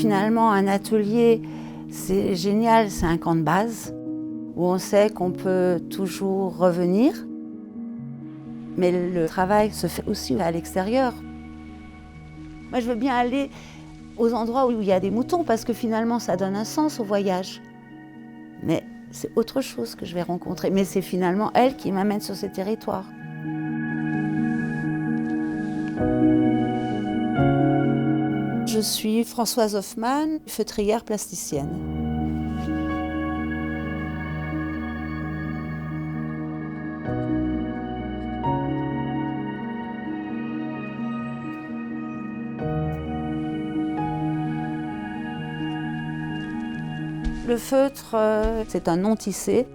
Finalement, un atelier, c'est génial, c'est un camp de base où on sait qu'on peut toujours revenir. Mais le travail se fait aussi à l'extérieur. Moi, je veux bien aller aux endroits où il y a des moutons parce que finalement, ça donne un sens au voyage. Mais c'est autre chose que je vais rencontrer. Mais c'est finalement elle qui m'amène sur ces territoires. Je suis Françoise Hoffmann, feutrière plasticienne. Le feutre, c'est un non tissé.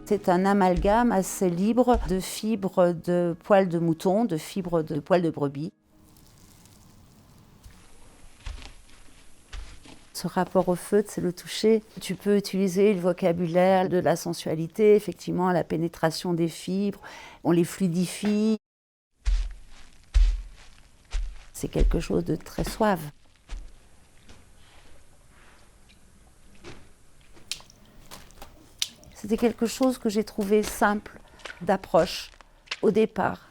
C'est un amalgame assez libre de fibres de poils de mouton, de fibres de poils de brebis. Ce rapport au feutre, c'est le toucher. Tu peux utiliser le vocabulaire de la sensualité, effectivement, la pénétration des fibres, on les fluidifie. C'est quelque chose de très suave. C'était quelque chose que j'ai trouvé simple d'approche au départ.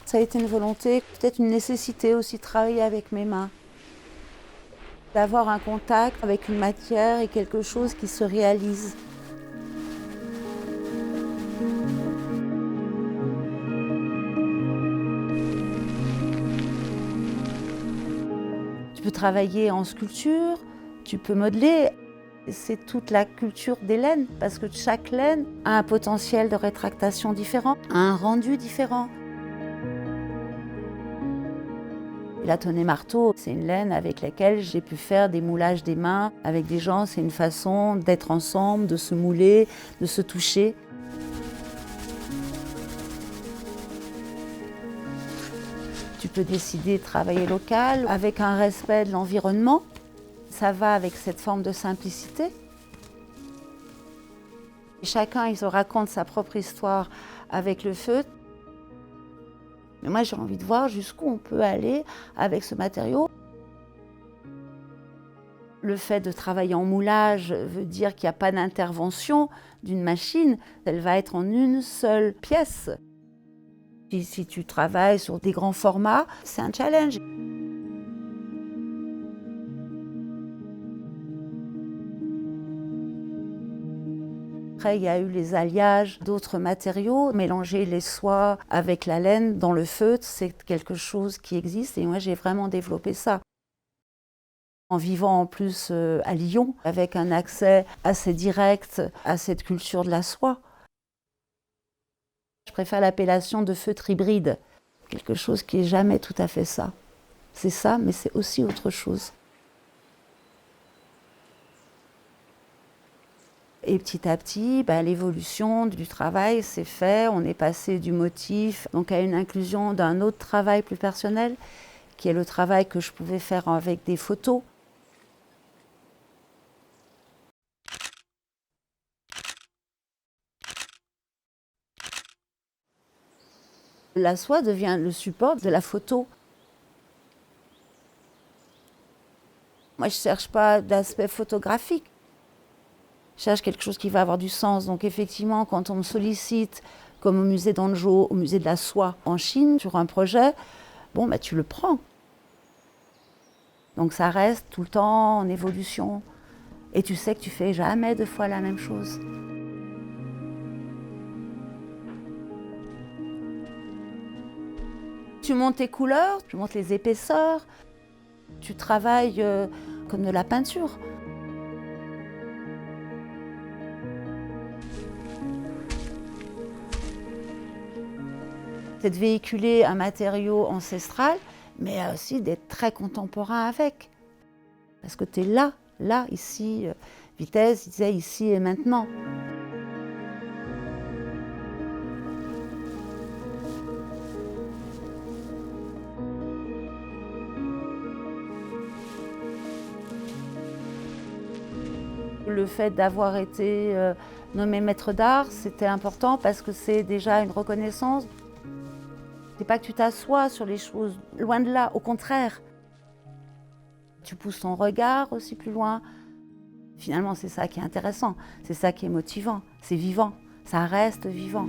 Ça a été une volonté, peut-être une nécessité aussi de travailler avec mes mains. D'avoir un contact avec une matière et quelque chose qui se réalise. Tu peux travailler en sculpture, tu peux modeler. C'est toute la culture des laines, parce que chaque laine a un potentiel de rétractation différent, a un rendu différent. La tonnet marteau, c'est une laine avec laquelle j'ai pu faire des moulages des mains. Avec des gens, c'est une façon d'être ensemble, de se mouler, de se toucher. Tu peux décider de travailler local, avec un respect de l'environnement. Ça va avec cette forme de simplicité. Chacun, il se raconte sa propre histoire avec le feutre. Mais moi, j'ai envie de voir jusqu'où on peut aller avec ce matériau. Le fait de travailler en moulage veut dire qu'il n'y a pas d'intervention d'une machine. Elle va être en une seule pièce. Si tu travailles sur des grands formats, c'est un challenge. Après, il y a eu les alliages d'autres matériaux. Mélanger les soies avec la laine dans le feutre, c'est quelque chose qui existe et moi, j'ai vraiment développé ça. En vivant en plus à Lyon, avec un accès assez direct à cette culture de la soie. Je préfère l'appellation de feutre hybride, quelque chose qui n'est jamais tout à fait ça. C'est ça, mais c'est aussi autre chose. Et petit à petit, l'évolution du travail s'est faite. On est passé du motif donc à une inclusion d'un autre travail plus personnel, qui est le travail que je pouvais faire avec des photos. La soie devient le support de la photo. Moi, je ne cherche pas d'aspect photographique. Je cherche quelque chose qui va avoir du sens. Donc effectivement, quand on me sollicite, comme au musée d'Anzhou, au musée de la soie en Chine, sur un projet, tu le prends. Donc ça reste tout le temps en évolution. Et tu sais que tu fais jamais 2 fois la même chose. Tu montes tes couleurs, tu montes les épaisseurs, tu travailles comme de la peinture. C'est de véhiculer un matériau ancestral, mais aussi d'être très contemporain avec. Parce que tu es là, ici. Vitesse disait ici et maintenant. Le fait d'avoir été nommé maître d'art, c'était important parce que c'est déjà une reconnaissance. C'est pas que tu t'assois sur les choses, loin de là, au contraire. tu pousses ton regard aussi plus loin. Finalement, c'est ça qui est intéressant, c'est ça qui est motivant, c'est vivant, ça reste vivant.